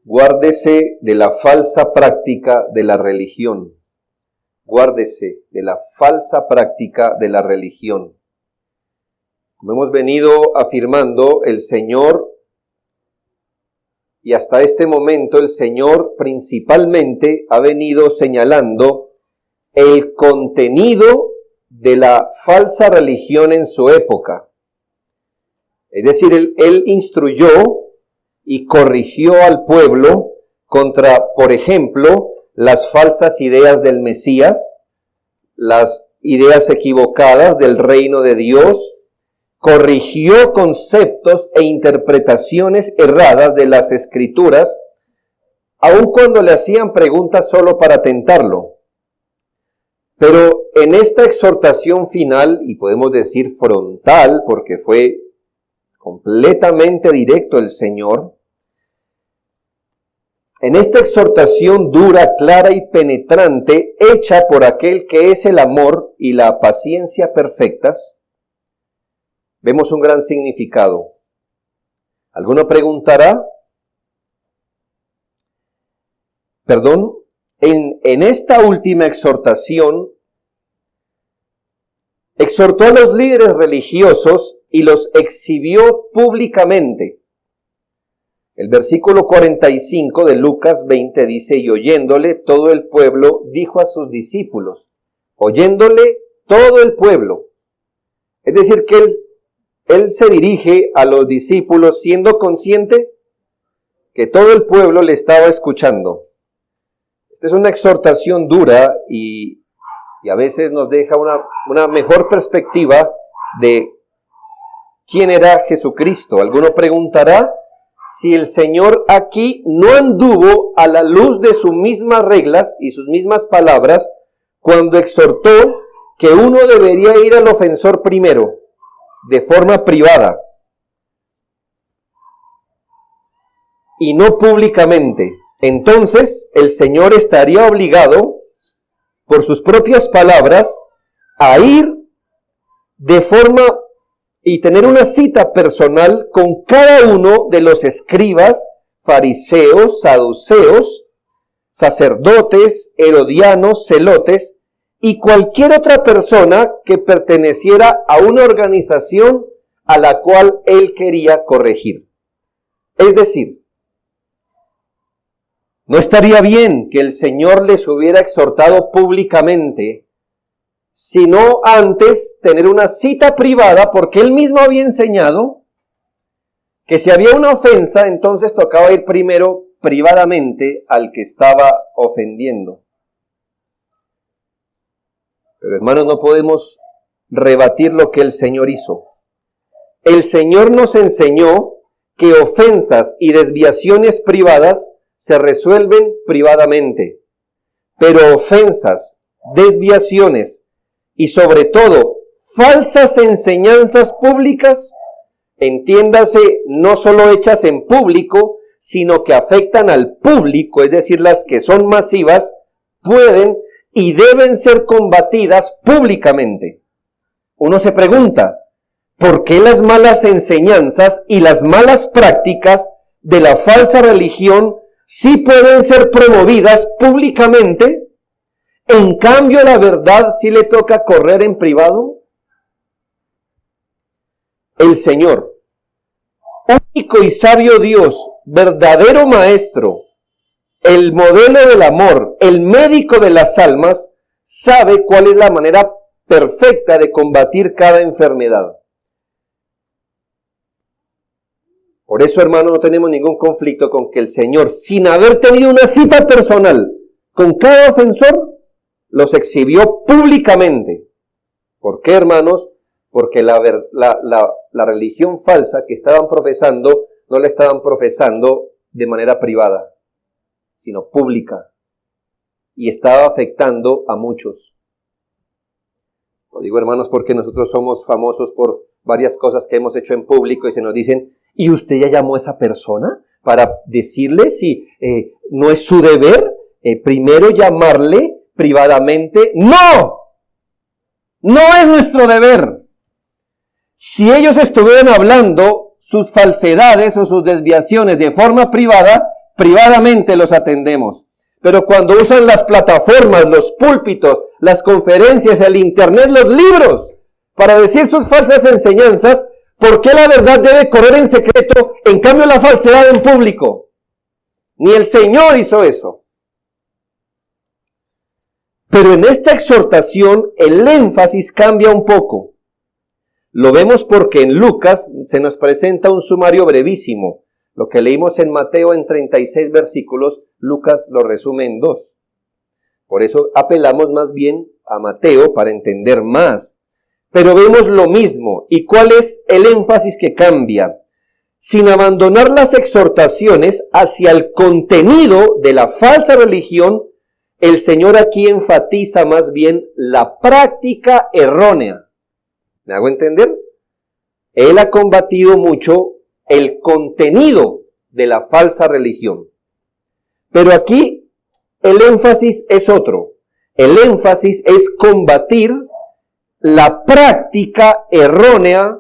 Guárdese de la falsa práctica de la religión. Guárdese de la falsa práctica de la religión. Como hemos venido afirmando, el Señor, y hasta este momento el Señor principalmente ha venido señalando el contenido de la falsa religión en su época. Es decir, él instruyó y corrigió al pueblo contra, por ejemplo, las falsas ideas del Mesías, las ideas equivocadas del reino de Dios, corrigió conceptos e interpretaciones erradas de las Escrituras, aun cuando le hacían preguntas solo para tentarlo. Pero en esta exhortación final, y podemos decir frontal, porque fue completamente directo el Señor, en esta exhortación dura, clara y penetrante, hecha por aquel que es el amor y la paciencia perfectas, vemos un gran significado. ¿Alguno preguntará? En esta última exhortación, exhortó a los líderes religiosos y los exhibió públicamente. El versículo 45 de Lucas 20 dice, y oyéndole todo el pueblo, dijo a sus discípulos, oyéndole todo el pueblo. Es decir, que él se dirige a los discípulos siendo consciente que todo el pueblo le estaba escuchando. Esta es una exhortación dura y a veces nos deja una mejor perspectiva de quién era Jesucristo. Alguno preguntará si el Señor aquí no anduvo a la luz de sus mismas reglas y sus mismas palabras cuando exhortó que uno debería ir al ofensor primero, de forma privada, y no públicamente. Entonces el Señor estaría obligado, por sus propias palabras, a ir de forma y tener una cita personal con cada uno de los escribas, fariseos, saduceos, sacerdotes, herodianos, celotes y cualquier otra persona que perteneciera a una organización a la cual él quería corregir. Es decir, no estaría bien que el Señor les hubiera exhortado públicamente, sino antes tener una cita privada, porque él mismo había enseñado que si había una ofensa, entonces tocaba ir primero privadamente al que estaba ofendiendo. Pero hermanos, no podemos rebatir lo que el Señor hizo. El Señor nos enseñó que ofensas y desviaciones privadas se resuelven privadamente, pero ofensas, desviaciones y sobre todo falsas enseñanzas públicas, entiéndase, no solo hechas en público, sino que afectan al público, es decir, las que son masivas, pueden y deben ser combatidas públicamente. Uno se pregunta, ¿por qué las malas enseñanzas y las malas prácticas de la falsa religión sí pueden ser promovidas públicamente? En cambio, la verdad sí le toca correr en privado. El Señor, único y sabio Dios, verdadero Maestro, el modelo del amor, el médico de las almas, sabe cuál es la manera perfecta de combatir cada enfermedad. Por eso, hermano, no tenemos ningún conflicto con que el Señor, sin haber tenido una cita personal con cada ofensor, los exhibió públicamente. ¿Por qué, hermanos? Porque la religión falsa que estaban profesando, no la estaban profesando de manera privada, sino pública. Y estaba afectando a muchos. Lo digo, hermanos, porque nosotros somos famosos por varias cosas que hemos hecho en público y se nos dicen, ¿y usted ya llamó a esa persona para decirle si no es su deber primero llamarle privadamente? ¡No! No es nuestro deber. Si ellos estuvieran hablando sus falsedades o sus desviaciones de forma privada, privadamente los atendemos. Pero cuando usan las plataformas, los púlpitos, las conferencias, el internet, los libros, para decir sus falsas enseñanzas, ¿por qué la verdad debe correr en secreto, en cambio la falsedad en público? Ni el Señor hizo eso. Pero en esta exhortación el énfasis cambia un poco. Lo vemos porque en Lucas se nos presenta un sumario brevísimo. Lo que leímos en Mateo en 36 versículos, Lucas lo resume en 2. Por eso apelamos más bien a Mateo para entender más. Pero vemos lo mismo. ¿Y cuál es el énfasis que cambia? Sin abandonar las exhortaciones hacia el contenido de la falsa religión, el Señor aquí enfatiza más bien la práctica errónea. ¿Me hago entender? Él ha combatido mucho el contenido de la falsa religión. Pero aquí el énfasis es otro. El énfasis es combatir la práctica errónea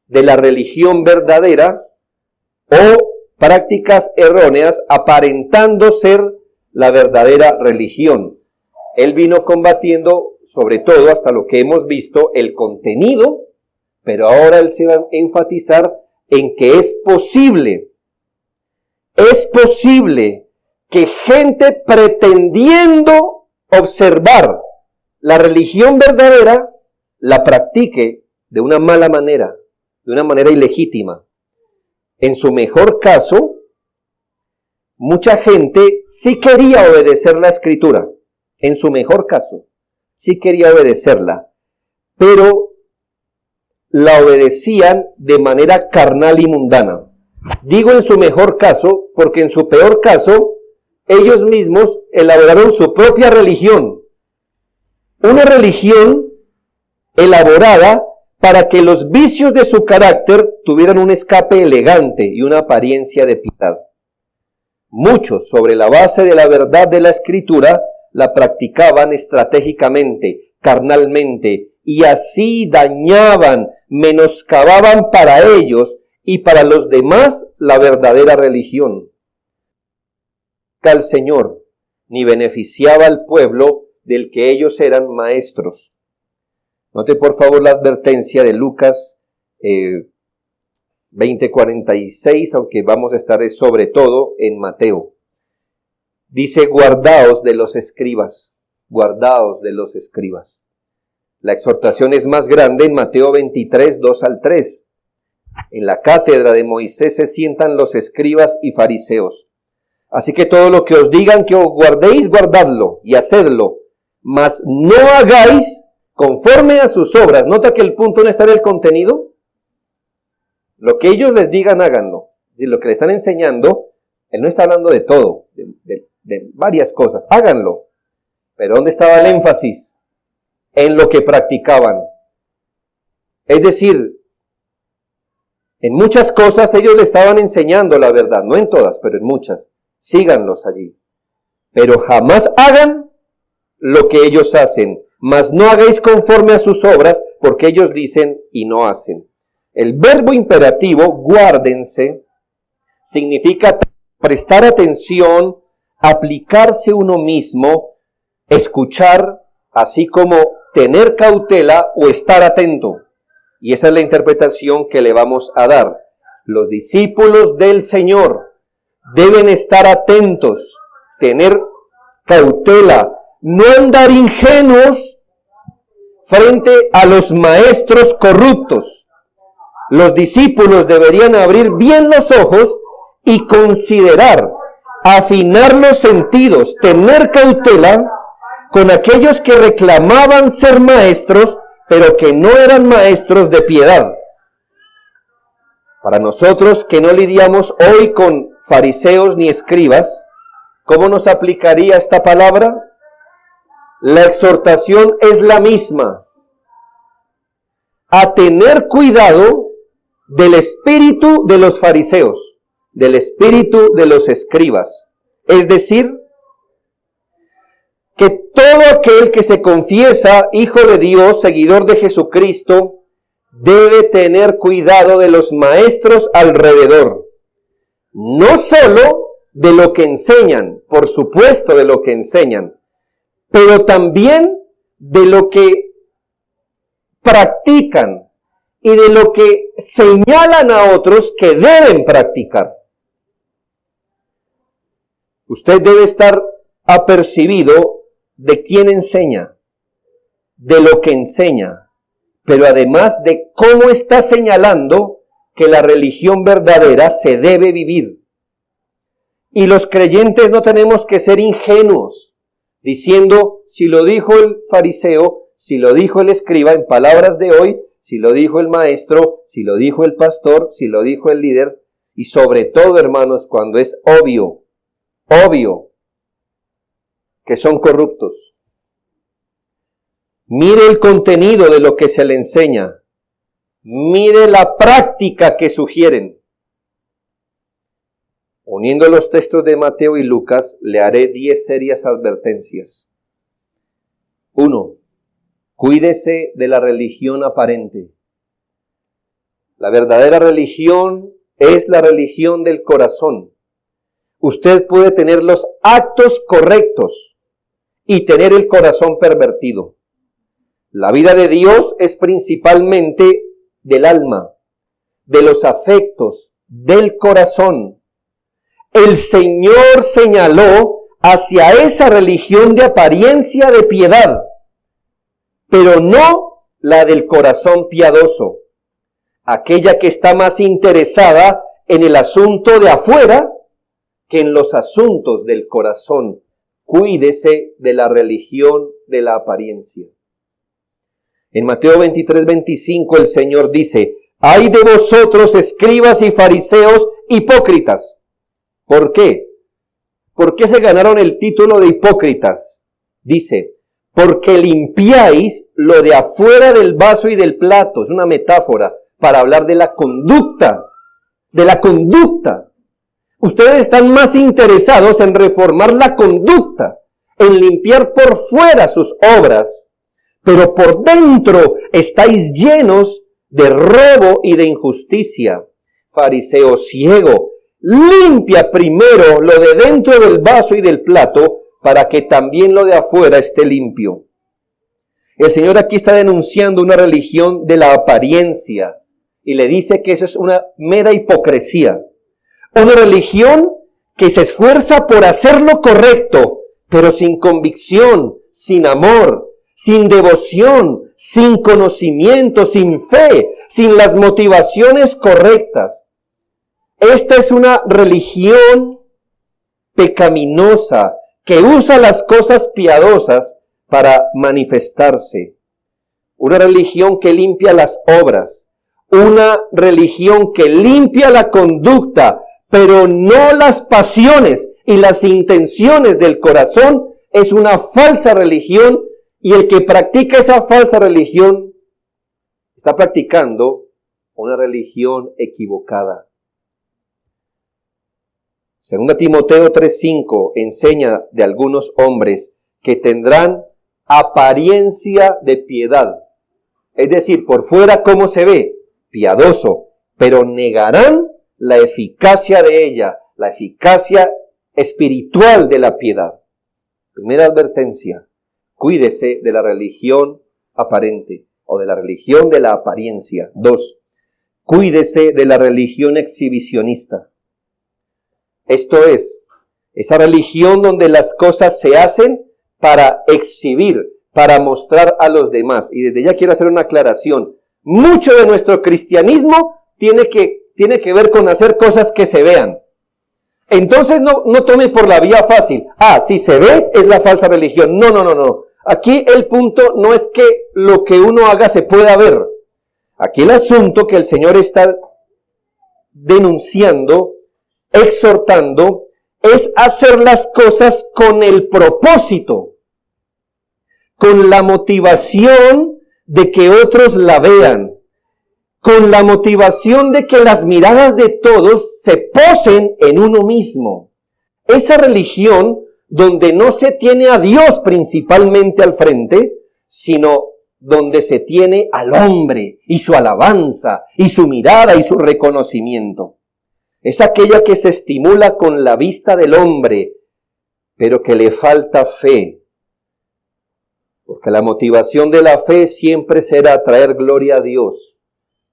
de la religión verdadera o prácticas erróneas aparentando ser la verdadera religión. Él vino combatiendo, sobre todo hasta lo que hemos visto, el contenido, pero ahora él se va a enfatizar en que es posible que gente pretendiendo observar la religión verdadera, la practique de una mala manera, de una manera ilegítima. En su mejor caso, mucha gente sí quería obedecer la Escritura. En su mejor caso, sí quería obedecerla, pero la obedecían de manera carnal y mundana. Digo en su mejor caso, porque en su peor caso, ellos mismos elaboraron su propia religión. Una religión elaborada para que los vicios de su carácter tuvieran un escape elegante y una apariencia de piedad. Muchos, sobre la base de la verdad de la Escritura, la practicaban estratégicamente, carnalmente, y así dañaban, menoscababan para ellos y para los demás la verdadera religión. Al Señor, ni beneficiaba al pueblo del que ellos eran maestros. Note por favor la advertencia de Lucas 20:46, aunque vamos a estar sobre todo en Mateo. Dice, guardaos de los escribas, guardaos de los escribas. La exhortación es más grande en Mateo 23, 2 al 3. En la cátedra de Moisés se sientan los escribas y fariseos. Así que todo lo que os digan que os guardéis, guardadlo y hacedlo, mas no hagáis conforme a sus obras. Nota que el punto no está en el contenido. Lo que ellos les digan, háganlo. Y lo que le están enseñando, él no está hablando de todo, de varias cosas. Háganlo. Pero ¿dónde estaba el énfasis? En lo que practicaban. Es decir, en muchas cosas ellos le estaban enseñando la verdad, no en todas, pero en muchas. Síganlos allí. Pero jamás hagan lo que ellos hacen, mas no hagáis conforme a sus obras, porque ellos dicen y no hacen. El verbo imperativo, guárdense, significa prestar atención, aplicarse uno mismo, escuchar, así como tener cautela o estar atento. Y esa es la interpretación que le vamos a dar. Los discípulos del Señor deben estar atentos, tener cautela, no andar ingenuos frente a los maestros corruptos. Los discípulos deberían abrir bien los ojos y considerar, afinar los sentidos, tener cautela con aquellos que reclamaban ser maestros, pero que no eran maestros de piedad. Para nosotros que no lidiamos hoy con fariseos ni escribas, ¿cómo nos aplicaría esta palabra? La exhortación es la misma. A tener cuidado del espíritu de los fariseos, del espíritu de los escribas. Es decir, que todo aquel que se confiesa hijo de Dios, seguidor de Jesucristo, debe tener cuidado de los maestros alrededor. No solo de lo que enseñan, por supuesto de lo que enseñan, pero también de lo que practican y de lo que señalan a otros que deben practicar. Usted debe estar apercibido de quién enseña, de lo que enseña, pero además de cómo está señalando que la religión verdadera se debe vivir. Y los creyentes no tenemos que ser ingenuos, diciendo, si lo dijo el fariseo, si lo dijo el escriba en palabras de hoy, si lo dijo el maestro, si lo dijo el pastor, si lo dijo el líder, y sobre todo, hermanos, cuando es obvio que son corruptos. Mire el contenido de lo que se le enseña. Mire la práctica que sugieren. Uniendo los textos de Mateo y Lucas, le haré 10 serias advertencias. 1. Cuídese de la religión aparente. La verdadera religión es la religión del corazón. Usted puede tener los actos correctos y tener el corazón pervertido. La vida de Dios es principalmente del alma, de los afectos, del corazón. El Señor señaló hacia esa religión de apariencia de piedad, pero no la del corazón piadoso, aquella que está más interesada en el asunto de afuera que en los asuntos del corazón. Cuídese de la religión de la apariencia. En Mateo 23:25 el Señor dice, ¡ay de vosotros, escribas y fariseos hipócritas! ¿Por qué? ¿Por qué se ganaron el título de hipócritas? Dice, porque limpiáis lo de afuera del vaso y del plato. Es una metáfora para hablar de la conducta. De la conducta. Ustedes están más interesados en reformar la conducta, en limpiar por fuera sus obras, pero por dentro estáis llenos de robo y de injusticia. Fariseo ciego, limpia primero lo de dentro del vaso y del plato, para que también lo de afuera esté limpio. El Señor aquí está denunciando una religión de la apariencia, y le dice que eso es una mera hipocresía. Una religión que se esfuerza por hacer lo correcto, pero sin convicción, sin amor, sin devoción, sin conocimiento, sin fe, sin las motivaciones correctas. Esta es una religión pecaminosa que usa las cosas piadosas para manifestarse. Una religión que limpia las obras. Una religión que limpia la conducta, pero no las pasiones y las intenciones del corazón. Es una falsa religión, y el que practica esa falsa religión está practicando una religión equivocada. 2 Timoteo 3:5 enseña de algunos hombres que tendrán apariencia de piedad. Es decir, por fuera, ¿cómo se ve? Piadoso, pero negarán la eficacia de ella, la eficacia espiritual de la piedad. Primera advertencia, cuídese de la religión aparente o de la religión de la apariencia. 2, cuídese de la religión exhibicionista. Esto es, esa religión donde las cosas se hacen para exhibir, para mostrar a los demás. Y desde ya quiero hacer una aclaración. Mucho de nuestro cristianismo tiene que ver con hacer cosas que se vean. Entonces no tome por la vía fácil. Si se ve es la falsa religión. No. Aquí el punto no es que lo que uno haga se pueda ver. Aquí el asunto que el Señor está denunciando, exhortando, es hacer las cosas con el propósito, con la motivación de que otros la vean, con la motivación de que las miradas de todos se posen en uno mismo. Esa religión donde no se tiene a Dios principalmente al frente, sino donde se tiene al hombre y su alabanza y su mirada y su reconocimiento. Es aquella que se estimula con la vista del hombre, pero que le falta fe. Porque la motivación de la fe siempre será traer gloria a Dios.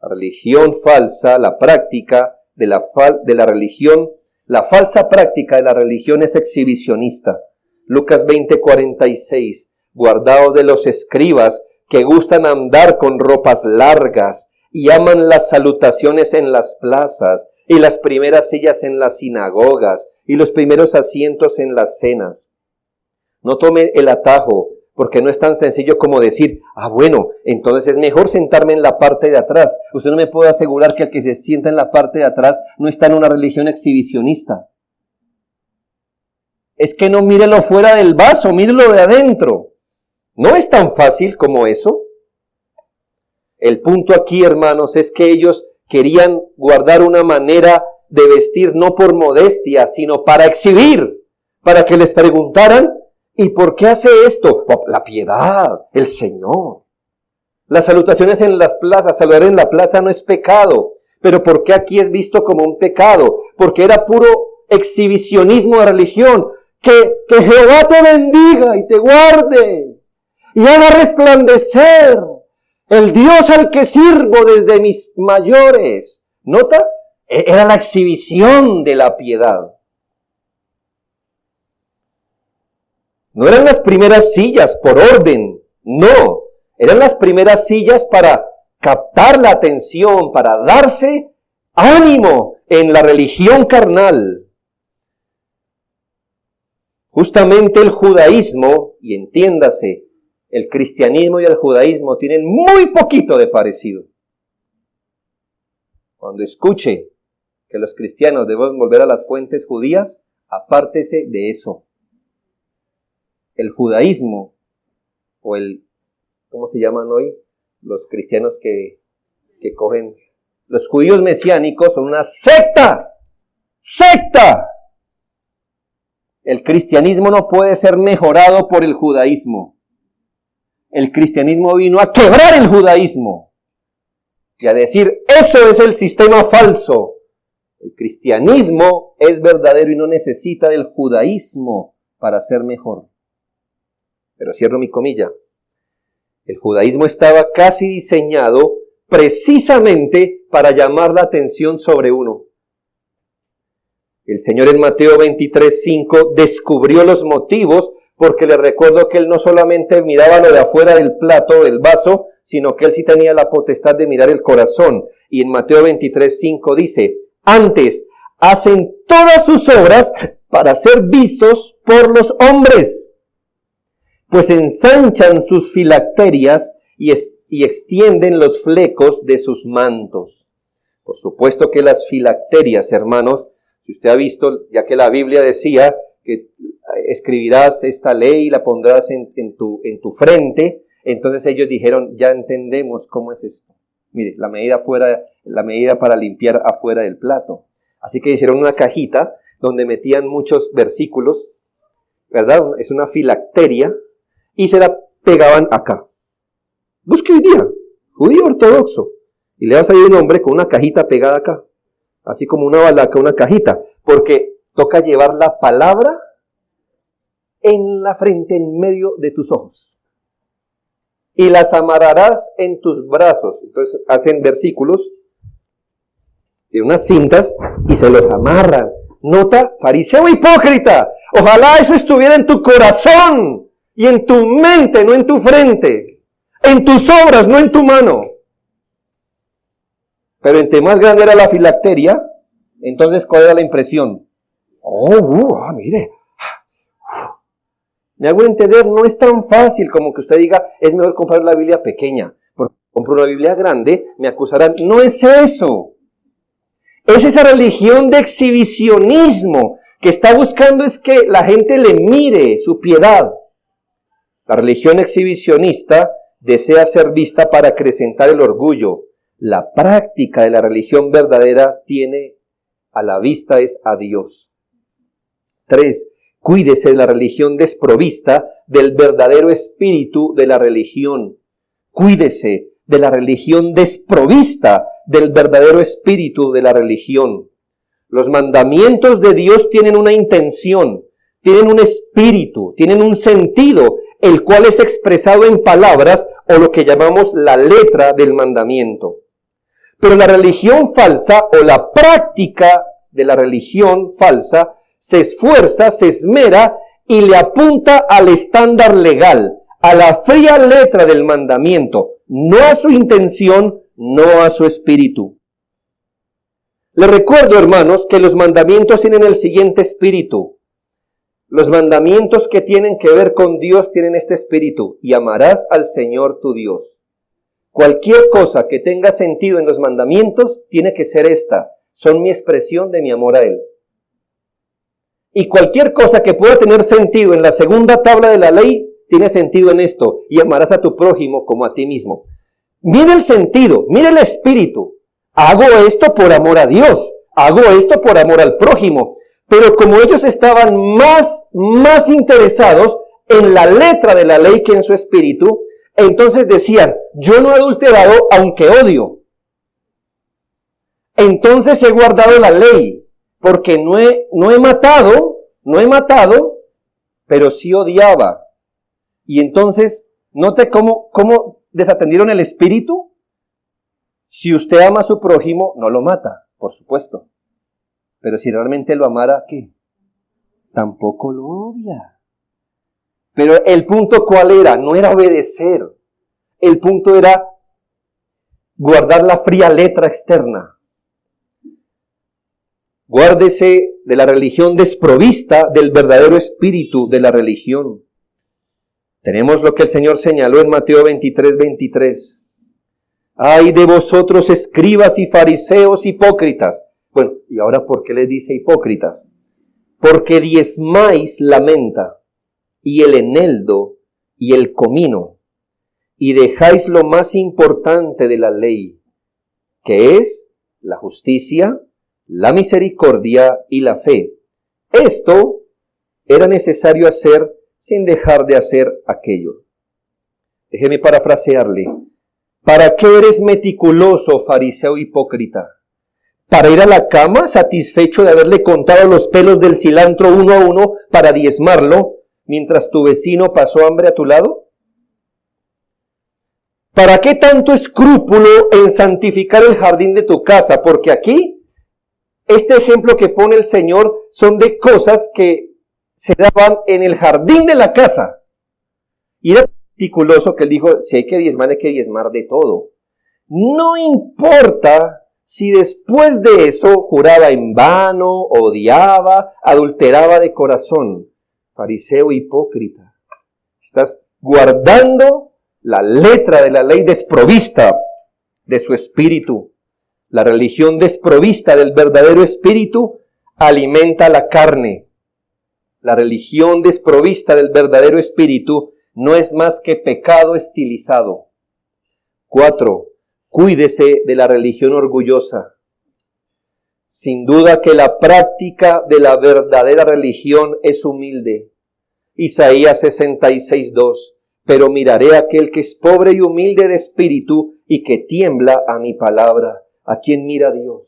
La religión falsa, la práctica de la religión, la falsa práctica de la religión es exhibicionista. Lucas 20:46, guardado de los escribas que gustan andar con ropas largas y aman las salutaciones en las plazas y las primeras sillas en las sinagogas y los primeros asientos en las cenas. No tome el atajo, porque no es tan sencillo como decir, bueno, entonces es mejor sentarme en la parte de atrás. Usted no me puede asegurar que el que se sienta en la parte de atrás no está en una religión exhibicionista. Es que no mírelo fuera del vaso, mírelo de adentro. No es tan fácil como eso. El punto aquí, hermanos, es que ellos querían guardar una manera de vestir no por modestia, sino para exhibir, para que les preguntaran, ¿y por qué hace esto? La piedad, el Señor. Las salutaciones en las plazas, saludar en la plaza no es pecado, pero ¿por qué aquí es visto como un pecado? Porque era puro exhibicionismo de religión. Que Jehová te bendiga y te guarde y haga resplandecer el Dios al que sirvo desde mis mayores. ¿Nota? Era la exhibición de la piedad. No eran las primeras sillas por orden, no. Eran las primeras sillas para captar la atención, para darse ánimo en la religión carnal. Justamente el judaísmo, y entiéndase, el cristianismo y el judaísmo tienen muy poquito de parecido. Cuando escuche que los cristianos deben volver a las fuentes judías, apártese de eso. El judaísmo, o ¿cómo se llaman hoy? Los cristianos que cogen, los judíos mesiánicos son una secta. ¡Secta! El cristianismo no puede ser mejorado por el judaísmo. El cristianismo vino a quebrar el judaísmo y a decir, eso es el sistema falso. El cristianismo es verdadero y no necesita del judaísmo para ser mejor. Pero cierro mi comilla. El judaísmo estaba casi diseñado precisamente para llamar la atención sobre uno. El Señor en Mateo 23:5 descubrió los motivos, porque le recuerdo que Él no solamente miraba lo de afuera del plato, del vaso, sino que Él sí tenía la potestad de mirar el corazón. Y en Mateo 23:5 dice, antes hacen todas sus obras para ser vistos por los hombres, pues ensanchan sus filacterias y extienden los flecos de sus mantos. Por supuesto que las filacterias, hermanos, si usted ha visto, ya que la Biblia decía que escribirás esta ley y la pondrás en tu frente, entonces ellos dijeron, ya entendemos cómo es esto. Mire, la medida para limpiar afuera del plato. Así que hicieron una cajita donde metían muchos versículos, ¿verdad? Es una filacteria, y se la pegaban acá. Busque hoy día, judío ortodoxo, y le va a salir un hombre con una cajita pegada acá, así como una balaca, una cajita, porque toca llevar la palabra en la frente, en medio de tus ojos, y las amarrarás en tus brazos. Entonces hacen versículos de unas cintas y se los amarran. Nota, fariseo hipócrita, ojalá eso estuviera en tu corazón y en tu mente, no en tu frente, en tus obras, no en tu mano. Pero entre más grande era la filacteria, entonces ¿cuál era la impresión? Mire. Me hago entender, no es tan fácil como que usted diga, es mejor comprar la Biblia pequeña, porque compro una Biblia grande, me acusarán. No es eso. Es esa religión de exhibicionismo que está buscando es que la gente le mire su piedad. La religión exhibicionista desea ser vista para acrecentar el orgullo. La práctica de la religión verdadera tiene a la vista es a Dios. 3. Cuídese de la religión desprovista del verdadero espíritu de la religión. Cuídese de la religión desprovista del verdadero espíritu de la religión. Los mandamientos de Dios tienen una intención, tienen un espíritu, tienen un sentido, el cual es expresado en palabras o lo que llamamos la letra del mandamiento. Pero la religión falsa o la práctica de la religión falsa se esfuerza, se esmera y le apunta al estándar legal, a la fría letra del mandamiento, no a su intención, no a su espíritu. Les recuerdo, hermanos, que los mandamientos tienen el siguiente espíritu. Los mandamientos que tienen que ver con Dios tienen este espíritu: y amarás al Señor tu Dios. Cualquier cosa que tenga sentido en los mandamientos tiene que ser esta: son mi expresión de mi amor a Él. Y cualquier cosa que pueda tener sentido en la segunda tabla de la ley tiene sentido en esto: y amarás a tu prójimo como a ti mismo. Mire el sentido, mire el espíritu. Hago esto por amor a Dios, hago esto por amor al prójimo. Pero como ellos estaban más interesados en la letra de la ley que en su espíritu, entonces decían: yo no he adulterado aunque odio. Entonces he guardado la ley, porque no he matado, pero sí odiaba. Y entonces, note cómo desatendieron el espíritu. Si usted ama a su prójimo, no lo mata, por supuesto. Pero si realmente lo amara, ¿qué? Tampoco lo odia. Pero el punto, ¿cuál era? No era obedecer. El punto era guardar la fría letra externa. Guárdese de la religión desprovista del verdadero espíritu de la religión. Tenemos lo que el Señor señaló en Mateo 23:23. ¡Ay de vosotros, escribas y fariseos hipócritas! Bueno, ¿y ahora por qué les dice hipócritas? Porque diezmáis la menta, y el eneldo, y el comino, y dejáis lo más importante de la ley, que es la justicia, la misericordia y la fe. Esto era necesario hacer sin dejar de hacer aquello. Déjeme parafrasearle. ¿Para qué eres meticuloso, fariseo hipócrita? ¿Para ir a la cama satisfecho de haberle contado los pelos del cilantro uno a uno para diezmarlo, mientras tu vecino pasó hambre a tu lado? ¿Para qué tanto escrúpulo en santificar el jardín de tu casa? Porque aquí, este ejemplo que pone el Señor son de cosas que se daban en el jardín de la casa. Y era meticuloso que él dijo: si hay que diezmar de todo. No importa si después de eso juraba en vano, odiaba, adulteraba de corazón. Fariseo hipócrita, estás guardando la letra de la ley desprovista de su espíritu. La religión desprovista del verdadero espíritu alimenta la carne. La religión desprovista del verdadero espíritu no es más que pecado estilizado. 4. Cuídese de la religión orgullosa. Sin duda que la práctica de la verdadera religión es humilde. Isaías 66:2. Pero miraré a aquel que es pobre y humilde de espíritu y que tiembla a mi palabra. ¿A quién mira Dios?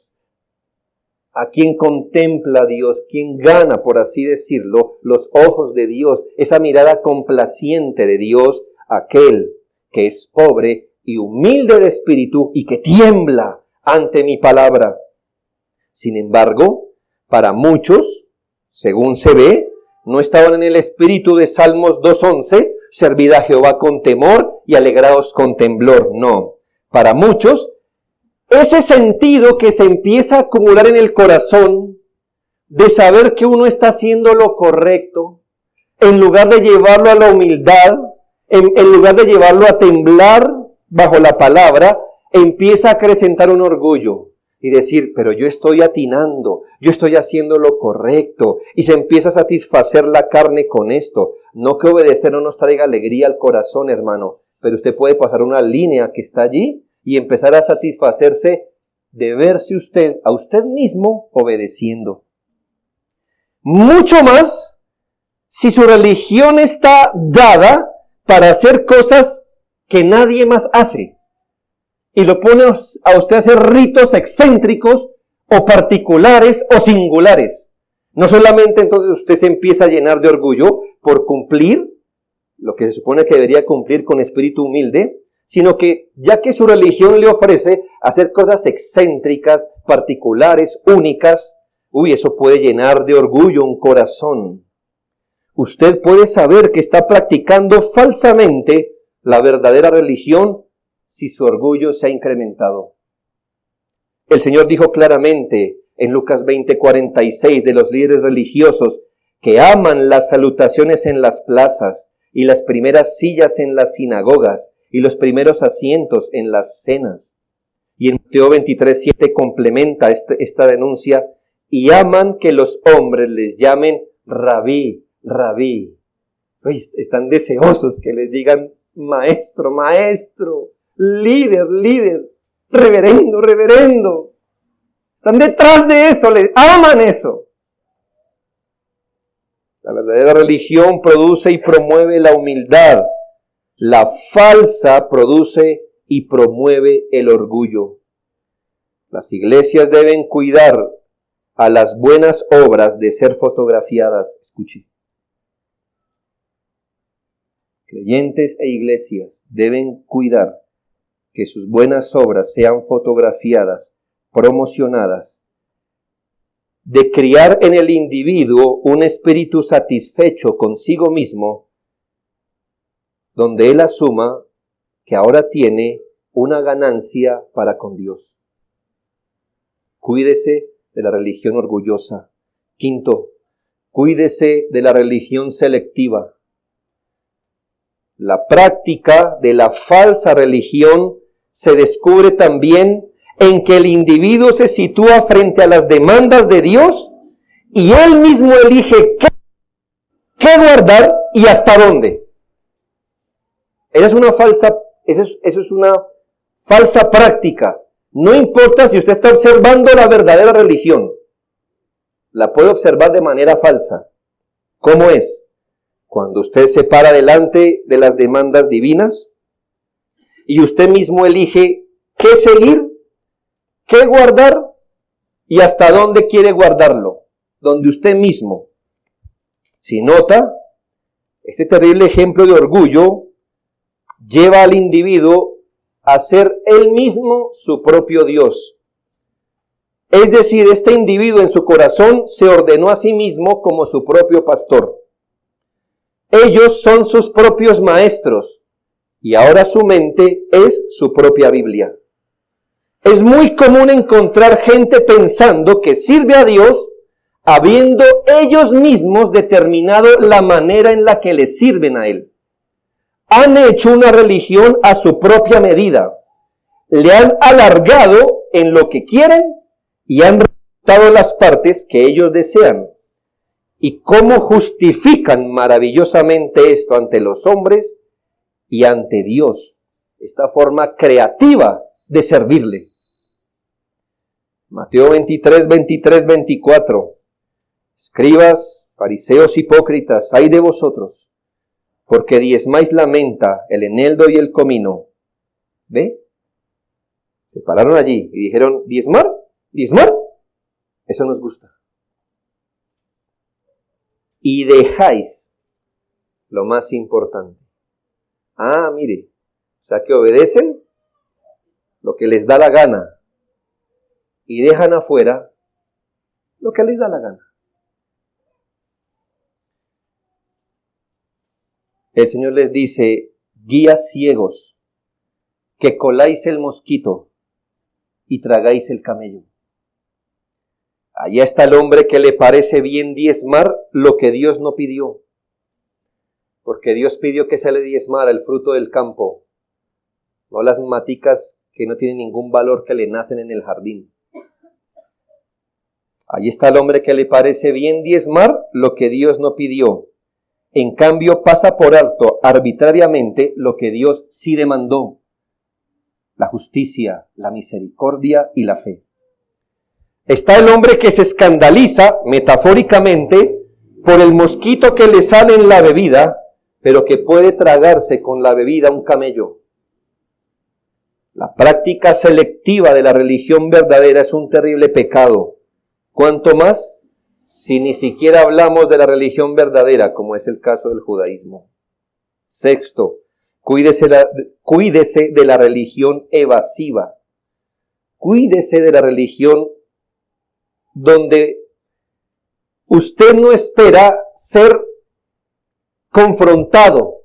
¿A quién contempla Dios? ¿Quién gana, por así decirlo, los ojos de Dios? Esa mirada complaciente de Dios, aquel que es pobre y humilde de espíritu y que tiembla ante mi palabra. Sin embargo, para muchos, según se ve, no estaban en el espíritu de Salmos 2:11, servid a Jehová con temor y alegraos con temblor. No, para muchos, ese sentido que se empieza a acumular en el corazón de saber que uno está haciendo lo correcto, en lugar de llevarlo a la humildad, en lugar de llevarlo a temblar bajo la palabra, empieza a acrecentar un orgullo y decir: pero yo estoy atinando, yo estoy haciendo lo correcto, y se empieza a satisfacer la carne con esto. No que obedecer no nos traiga alegría al corazón, hermano, pero usted puede pasar una línea que está allí y empezar a satisfacerse de verse usted a usted mismo obedeciendo. Mucho más si su religión está dada para hacer cosas que nadie más hace y lo pone a usted a hacer ritos excéntricos o particulares o singulares. No solamente entonces usted se empieza a llenar de orgullo por cumplir lo que se supone que debería cumplir con espíritu humilde, sino que ya que su religión le ofrece hacer cosas excéntricas, particulares, únicas, eso puede llenar de orgullo un corazón. Usted puede saber que está practicando falsamente la verdadera religión si su orgullo se ha incrementado. El Señor dijo claramente en Lucas 20:46 de los líderes religiosos que aman las salutaciones en las plazas y las primeras sillas en las sinagogas y los primeros asientos en las cenas. Y en Mateo 23:7 complementa esta denuncia, y aman que los hombres les llamen rabí, rabí. Están deseosos que les digan maestro, maestro, líder, líder, reverendo, reverendo. Están detrás de eso, les aman eso. La verdadera religión produce y promueve la humildad. La falsa produce y promueve el orgullo. Las iglesias deben cuidar a las buenas obras de ser fotografiadas. Escuche. Creyentes e iglesias deben cuidar que sus buenas obras sean fotografiadas, promocionadas, de criar en el individuo un espíritu satisfecho consigo mismo, donde él asuma que ahora tiene una ganancia para con Dios. Cuídese de la religión orgullosa. Quinto, cuídese de la religión selectiva. La práctica de la falsa religión se descubre también en que el individuo se sitúa frente a las demandas de Dios y él mismo elige qué guardar y hasta dónde. Eso es una falsa práctica. No importa si usted está observando la verdadera religión, la puede observar de manera falsa. ¿Cómo es? Cuando usted se para delante de las demandas divinas y usted mismo elige qué seguir, qué guardar y hasta dónde quiere guardarlo, donde usted mismo. Si nota, este terrible ejemplo de orgullo lleva al individuo a ser él mismo su propio Dios. Es decir, este individuo en su corazón se ordenó a sí mismo como su propio pastor. Ellos son sus propios maestros y ahora su mente es su propia Biblia. Es muy común encontrar gente pensando que sirve a Dios habiendo ellos mismos determinado la manera en la que le sirven a Él. Han hecho una religión a su propia medida. Le han alargado en lo que quieren y han recortado las partes que ellos desean. ¿Y cómo justifican maravillosamente esto ante los hombres y ante Dios? Esta forma creativa de servirle. Mateo 23, 23, 24. Escribas, fariseos hipócritas, ay de vosotros, porque diezmáis la menta, el eneldo y el comino. ¿Ve? Se pararon allí y dijeron, ¿diezmar? ¿Diezmar? Eso nos gusta. Y dejáis lo más importante. Mire, o sea que obedecen lo que les da la gana y dejan afuera lo que les da la gana. El Señor les dice, guías ciegos, que coláis el mosquito y tragáis el camello. Allá está el hombre que le parece bien diezmar lo que Dios no pidió. Porque Dios pidió que se le diezmara el fruto del campo, no las maticas que no tienen ningún valor que le nacen en el jardín. Allí está el hombre que le parece bien diezmar lo que Dios no pidió. En cambio, pasa por alto arbitrariamente lo que Dios sí demandó: la justicia, la misericordia y la fe. Está el hombre que se escandaliza, metafóricamente, por el mosquito que le sale en la bebida, pero que puede tragarse con la bebida un camello. La práctica selectiva de la religión verdadera es un terrible pecado. ¿Cuánto más si ni siquiera hablamos de la religión verdadera, como es el caso del judaísmo? Sexto, cuídese de la religión evasiva. Cuídese de la religión donde usted no espera ser confrontado,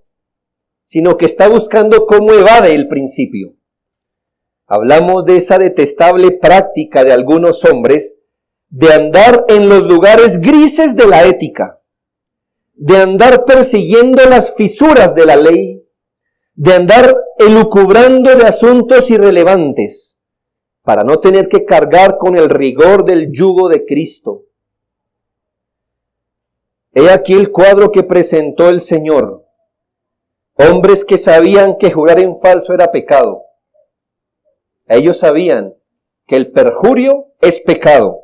sino que está buscando cómo evade el principio. Hablamos de esa detestable práctica de algunos hombres de andar en los lugares grises de la ética, de andar persiguiendo las fisuras de la ley, de andar elucubrando de asuntos irrelevantes, para no tener que cargar con el rigor del yugo de Cristo. He aquí el cuadro que presentó el Señor. Hombres que sabían que jurar en falso era pecado. Ellos sabían que el perjurio es pecado.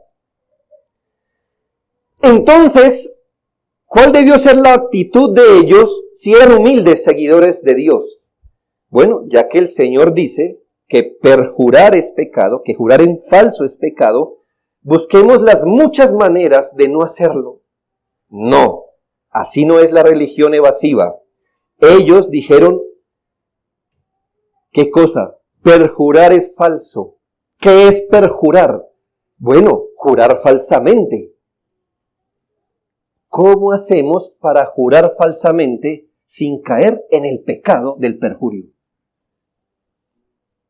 Entonces, ¿cuál debió ser la actitud de ellos si eran humildes seguidores de Dios? Bueno, ya que el Señor dice que perjurar es pecado, que jurar en falso es pecado, busquemos las muchas maneras de no hacerlo. No, así no es la religión evasiva. Ellos dijeron, ¿qué cosa? Perjurar es falso. ¿Qué es perjurar? Bueno, jurar falsamente. ¿Cómo hacemos para jurar falsamente sin caer en el pecado del perjurio?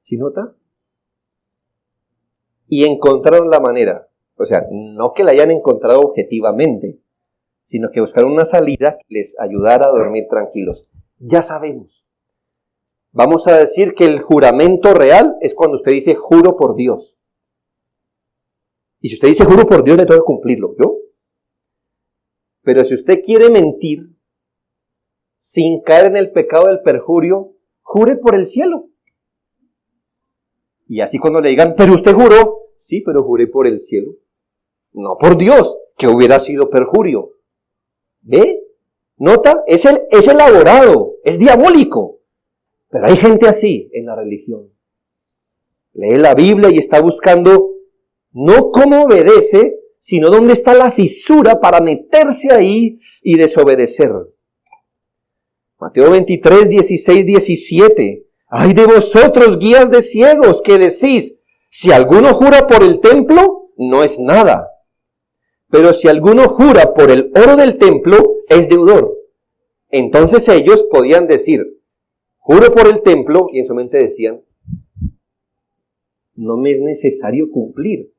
¿Sí nota? Y encontraron la manera. O sea, no que la hayan encontrado objetivamente, sino que buscaron una salida que les ayudara a dormir tranquilos. Ya sabemos. Vamos a decir que el juramento real es cuando usted dice juro por Dios. Y si usted dice juro por Dios, le tengo que cumplirlo, ¿yo? Pero si usted quiere mentir sin caer en el pecado del perjurio, jure por el cielo. Y así cuando le digan, pero usted juró, sí, pero juré por el cielo. No por Dios, que hubiera sido perjurio. ¿Ve? ¿Nota? Es elaborado, es diabólico. Pero hay gente así en la religión. Lee la Biblia y está buscando no cómo obedece, sino dónde está la fisura para meterse ahí y desobedecer. Mateo 23, 16, 17. ¡Ay de vosotros, guías de ciegos, que decís, si alguno jura por el templo, no es nada! Pero si alguno jura por el oro del templo, es deudor. Entonces ellos podían decir, juro por el templo, y en su mente decían, no me es necesario cumplir.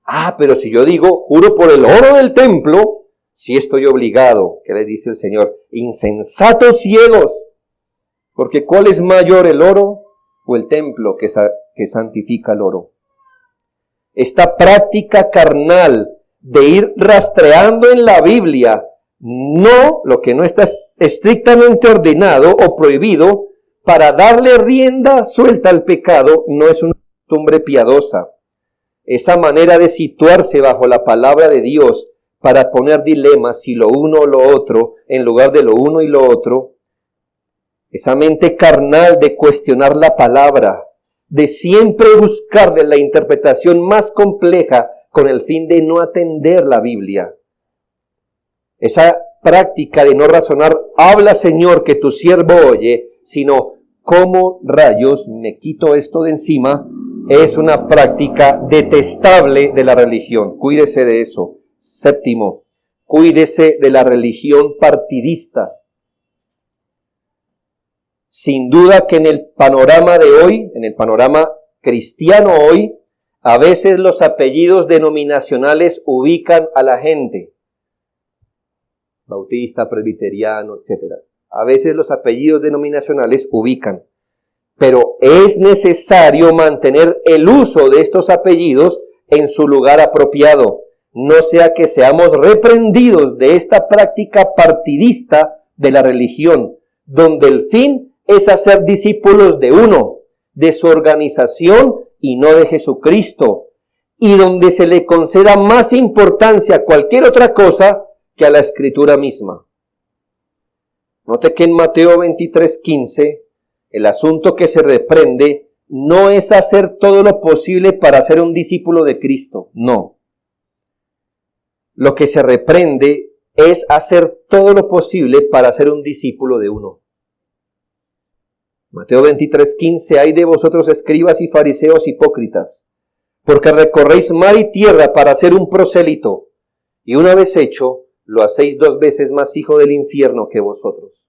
Ah, pero si yo digo, juro por el oro del templo, sí estoy obligado. ¿Qué le dice el Señor? Insensatos ciegos, porque ¿cuál es mayor, el oro o el templo que santifica el oro? Esta práctica carnal de ir rastreando en la Biblia, no lo que no está estrictamente ordenado o prohibido, para darle rienda suelta al pecado, no es una costumbre piadosa. Esa manera de situarse bajo la palabra de Dios para poner dilemas si lo uno o lo otro, en lugar de lo uno y lo otro, esa mente carnal de cuestionar la palabra, de siempre buscarle la interpretación más compleja con el fin de no atender la Biblia. Esa práctica de no razonar, habla Señor que tu siervo oye, sino ¿cómo rayos me quito esto de encima? Es una práctica detestable de la religión. Cuídese de eso. Séptimo, cuídese de la religión partidista. Sin duda que en el panorama de hoy, en el panorama cristiano hoy, a veces los apellidos denominacionales ubican a la gente. Bautista, presbiteriano, etc. A veces los apellidos denominacionales ubican. Pero es necesario mantener el uso de estos apellidos en su lugar apropiado. No sea que seamos reprendidos de esta práctica partidista de la religión, donde el fin es hacer discípulos de uno, de su organización y no de Jesucristo, y donde se le conceda más importancia a cualquier otra cosa que a la Escritura misma. Note que en Mateo 23:15, el asunto que se reprende no es hacer todo lo posible para ser un discípulo de Cristo, no. Lo que se reprende es hacer todo lo posible para ser un discípulo de uno. Mateo 23:15, hay de vosotros escribas y fariseos hipócritas, porque recorréis mar y tierra para hacer un prosélito, y una vez hecho, lo hacéis 2 veces más hijo del infierno que vosotros.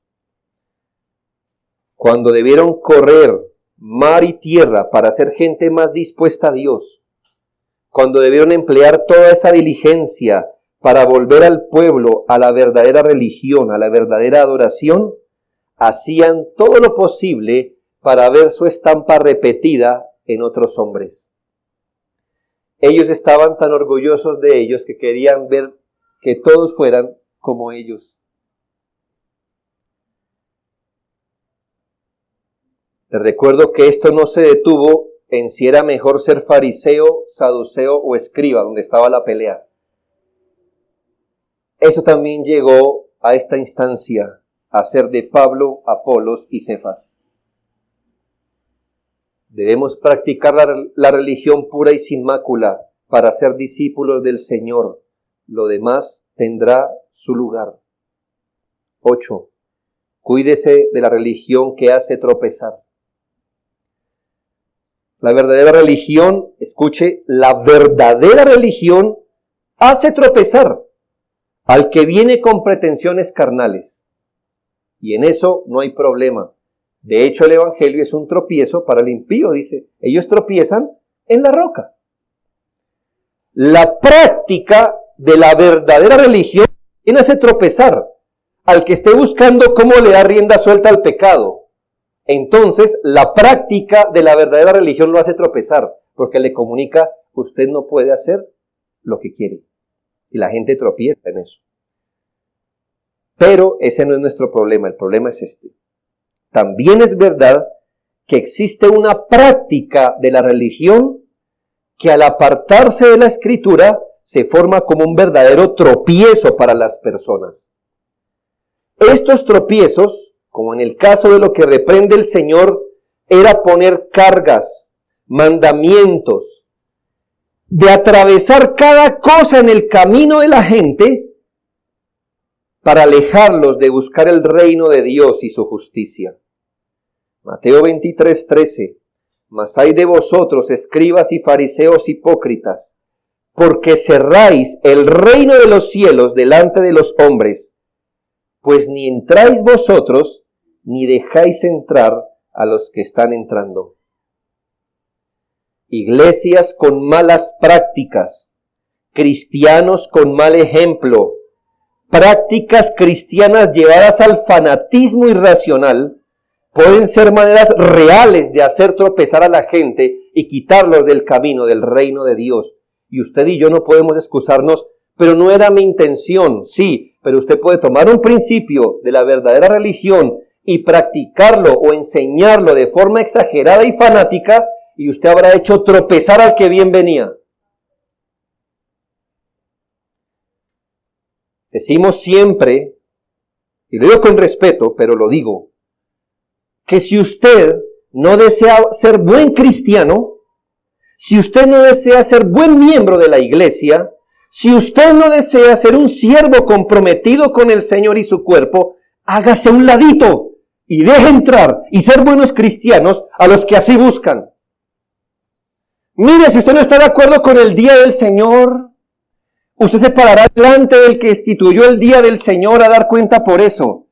Cuando debieron correr mar y tierra para ser gente más dispuesta a Dios, cuando debieron emplear toda esa diligencia para volver al pueblo a la verdadera religión, a la verdadera adoración, hacían todo lo posible para ver su estampa repetida en otros hombres. Ellos estaban tan orgullosos de ellos que querían ver que todos fueran como ellos. Les recuerdo que esto no se detuvo en si era mejor ser fariseo, saduceo o escriba, donde estaba la pelea. Eso también llegó a esta instancia, a ser de Pablo, Apolos y Cefas. Debemos practicar la religión pura y sin mácula para ser discípulos del Señor. Lo demás tendrá su lugar. 8. Cuídese de la religión que hace tropezar. La verdadera religión, escuche, la verdadera religión hace tropezar al que viene con pretensiones carnales. Y en eso no hay problema. De hecho, el Evangelio es un tropiezo para el impío, dice. Ellos tropiezan en la roca. La práctica de la verdadera religión viene a hacer tropezar al que esté buscando cómo le da rienda suelta al pecado. Entonces, la práctica de la verdadera religión lo hace tropezar, porque le comunica, usted no puede hacer lo que quiere. Y la gente tropieza en eso. Pero ese no es nuestro problema, el problema es este. También es verdad que existe una práctica de la religión que al apartarse de la Escritura se forma como un verdadero tropiezo para las personas. Estos tropiezos, como en el caso de lo que reprende el Señor, era poner cargas, mandamientos, de atravesar cada cosa en el camino de la gente para alejarlos de buscar el reino de Dios y su justicia. Mateo 23:13. Mas hay de vosotros, escribas y fariseos hipócritas, porque cerráis el reino de los cielos delante de los hombres, pues ni entráis vosotros, ni dejáis entrar a los que están entrando. Iglesias con malas prácticas, cristianos con mal ejemplo, prácticas cristianas llevadas al fanatismo irracional, pueden ser maneras reales de hacer tropezar a la gente y quitarlos del camino del reino de Dios. Y usted y yo no podemos excusarnos, pero no era mi intención. Sí, pero usted puede tomar un principio de la verdadera religión y practicarlo o enseñarlo de forma exagerada y fanática, y usted habrá hecho tropezar al que bien venía. Decimos siempre, y lo digo con respeto, pero lo digo, que si usted no desea ser buen cristiano, si usted no desea ser buen miembro de la iglesia, si usted no desea ser un siervo comprometido con el Señor y su cuerpo, hágase a un ladito y deje entrar y ser buenos cristianos a los que así buscan. Mire, si usted no está de acuerdo con el día del Señor, usted se parará delante del que instituyó el día del Señor a dar cuenta por eso.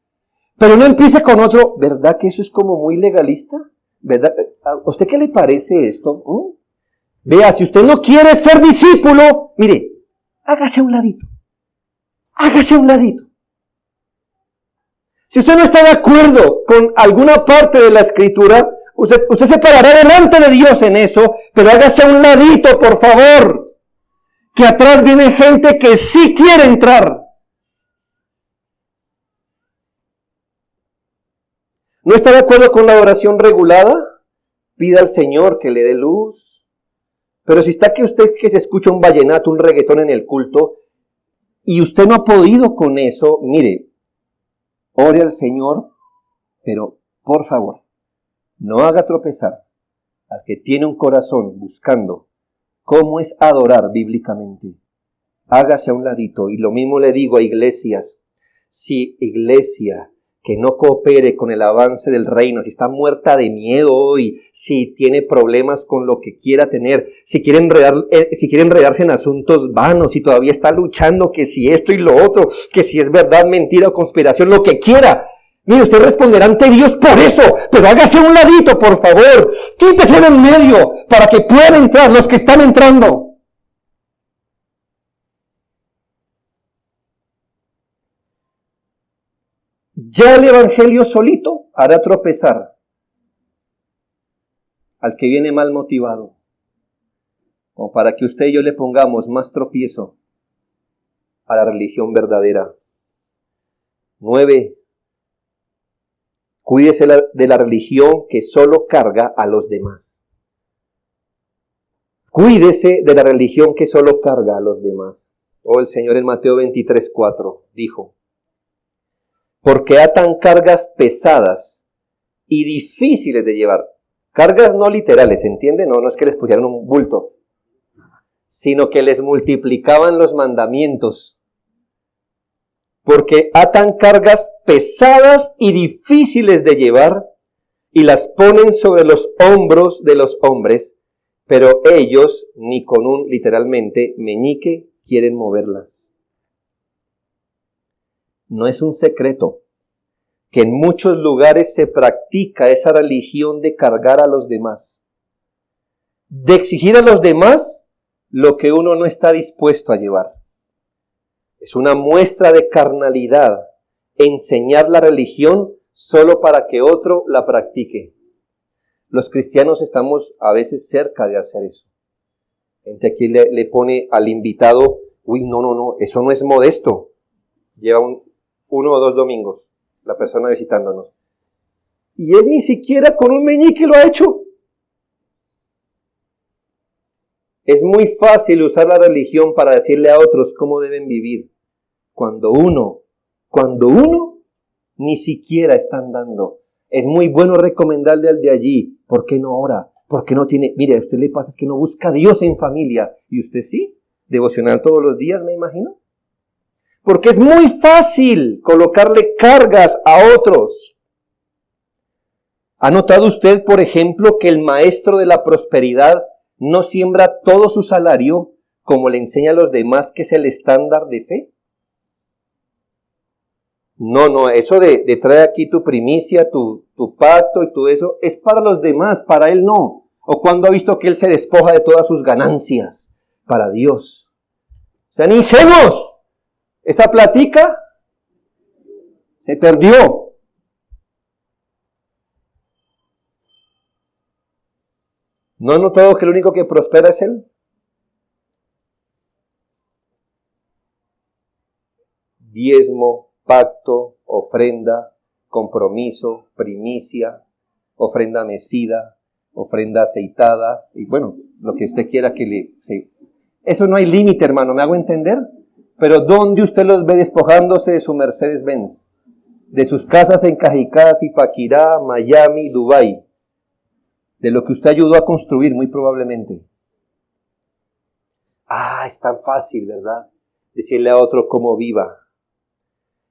Pero no empiece con otro, ¿verdad que eso es como muy legalista? ¿Verdad? ¿A usted qué le parece esto? Vea, si usted no quiere ser discípulo, mire, hágase a un ladito. Hágase a un ladito. Si usted no está de acuerdo con alguna parte de la Escritura, usted se parará delante de Dios en eso, pero hágase a un ladito, por favor. Que atrás viene gente que sí quiere entrar. ¿No está de acuerdo con la adoración regulada? Pida al Señor que le dé luz. Pero si está que usted que se escucha un vallenato, un reggaetón en el culto, y usted no ha podido con eso, mire, ore al Señor, pero por favor, no haga tropezar al que tiene un corazón buscando cómo es adorar bíblicamente, hágase a un ladito. Y lo mismo le digo a iglesias. Si iglesia que no coopere con el avance del reino, si está muerta de miedo hoy, si tiene problemas con lo que quiera tener, si quiere enredarse en asuntos vanos, si todavía está luchando que si esto y lo otro, que si es verdad, mentira o conspiración, lo que quiera. Mire, usted responderá ante Dios por eso, pero hágase a un ladito, por favor. Quítese de en medio para que puedan entrar los que están entrando. Ya el evangelio solito hará tropezar al que viene mal motivado, como para que usted y yo le pongamos más tropiezo a la religión verdadera. 9. Cuídese de la religión que solo carga a los demás. Cuídese de la religión que solo carga a los demás. El Señor en Mateo 23:4 dijo: porque atan cargas pesadas y difíciles de llevar. Cargas no literales, ¿entienden? No es que les pusieran un bulto, sino que les multiplicaban los mandamientos. Porque atan cargas pesadas y difíciles de llevar y las ponen sobre los hombros de los hombres, pero ellos ni con un, literalmente, meñique quieren moverlas. No es un secreto que en muchos lugares se practica esa religión de cargar a los demás, de exigir a los demás lo que uno no está dispuesto a llevar. Es una muestra de carnalidad enseñar la religión solo para que otro la practique. Los cristianos estamos a veces cerca de hacer eso. Gente aquí le pone al invitado, no, eso no es modesto. Lleva 1 o 2 domingos la persona visitándonos. Y él ni siquiera con un meñique lo ha hecho. Es muy fácil usar la religión para decirle a otros cómo deben vivir, cuando uno ni siquiera está andando. Es muy bueno recomendarle al de allí, ¿por qué no ora? ¿Por qué no tiene? Mire, a usted le pasa es que no busca a Dios en familia. ¿Y usted sí? ¿Devocional todos los días, me imagino? Porque es muy fácil colocarle cargas a otros. ¿Ha notado usted, por ejemplo, que el maestro de la prosperidad no siembra todo su salario como le enseña a los demás que es el estándar de fe? No, eso de traer aquí tu primicia, tu pacto y todo eso, es para los demás, para él no. O cuando ha visto que él se despoja de todas sus ganancias, para Dios. Sean ingenuos. Esa platica se perdió. ¿No han notado que el único que prospera es él? Diezmo, pacto, ofrenda, compromiso, primicia, ofrenda mecida, ofrenda aceitada, y bueno, lo que usted quiera que le... Sí. Eso no hay límite, hermano, ¿me hago entender? Pero ¿dónde usted los ve despojándose de su Mercedes-Benz? De sus casas en Cajicá, Zipaquirá, Miami, Dubái. De lo que usted ayudó a construir, muy probablemente. Es tan fácil, ¿verdad? Decirle a otro cómo viva.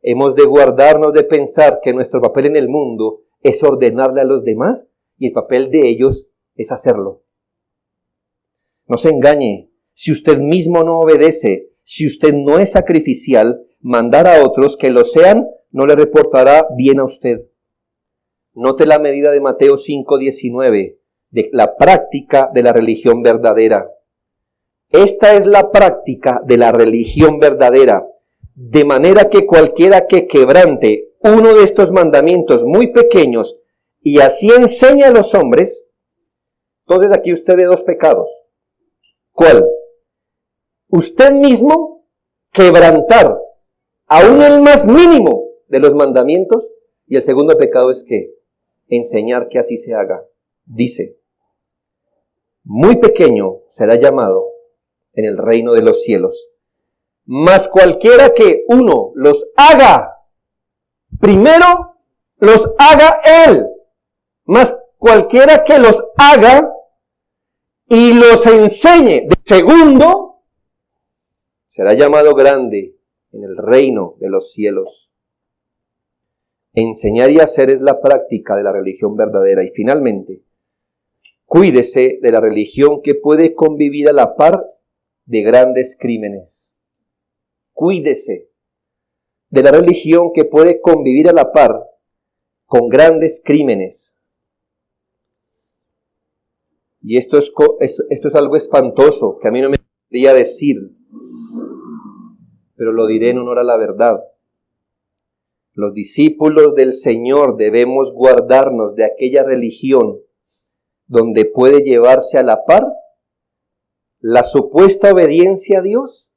Hemos de guardarnos de pensar que nuestro papel en el mundo es ordenarle a los demás y el papel de ellos es hacerlo. No se engañe. Si usted mismo no obedece, si usted no es sacrificial, mandar a otros que lo sean no le reportará bien a usted. Note la medida de Mateo 5:19, de la práctica de la religión verdadera. Esta es la práctica de la religión verdadera, de manera que cualquiera que quebrante uno de estos mandamientos muy pequeños y así enseña a los hombres, entonces aquí usted ve 2 pecados. ¿Cuál? Usted mismo quebrantar aún el más mínimo de los mandamientos, y el segundo pecado es que enseñar que así se haga. Dice, muy pequeño será llamado en el reino de los cielos, mas cualquiera que uno los haga, primero los haga él, mas cualquiera que los haga y los enseñe. De segundo, será llamado grande en el reino de los cielos. Enseñar y hacer es la práctica de la religión verdadera. Y finalmente, cuídese de la religión que puede convivir a la par de grandes crímenes. Cuídese de la religión que puede convivir a la par con grandes crímenes. Y esto es algo espantoso que a mí no me gustaría decir, pero lo diré en honor a la verdad. Los discípulos del Señor debemos guardarnos de aquella religión donde puede llevarse a la par la supuesta obediencia a Dios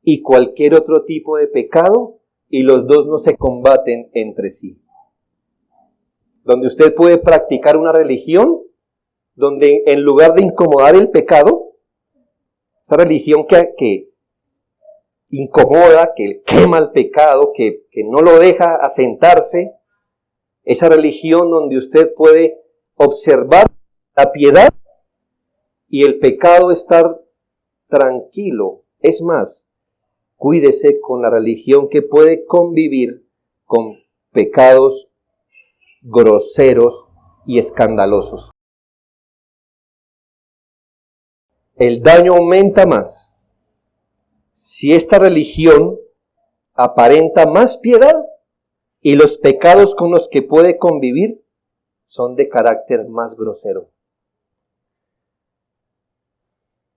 y cualquier otro tipo de pecado, y los dos no se combaten entre sí. Donde usted puede practicar una religión donde en lugar de incomodar el pecado, esa religión que incomoda, que quema el pecado, que no lo deja asentarse, esa religión donde usted puede observar la piedad y el pecado estar tranquilo. Es más, cuídese con la religión que puede convivir con pecados groseros y escandalosos. El daño aumenta más si esta religión aparenta más piedad y los pecados con los que puede convivir son de carácter más grosero.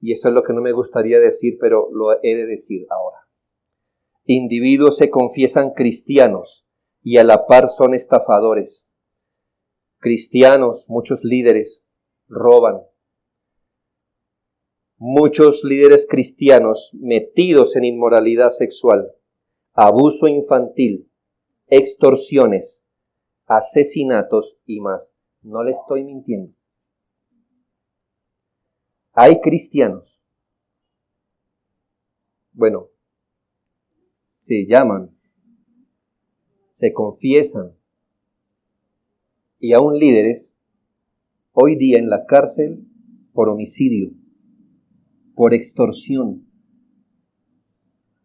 Y esto es lo que no me gustaría decir, pero lo he de decir ahora. Individuos se confiesan cristianos y a la par son estafadores. Cristianos, muchos líderes, roban. Muchos líderes cristianos metidos en inmoralidad sexual, abuso infantil, extorsiones, asesinatos y más. No le estoy mintiendo. Hay cristianos, bueno, se llaman, se confiesan y aún líderes hoy día en la cárcel por homicidio, por extorsión,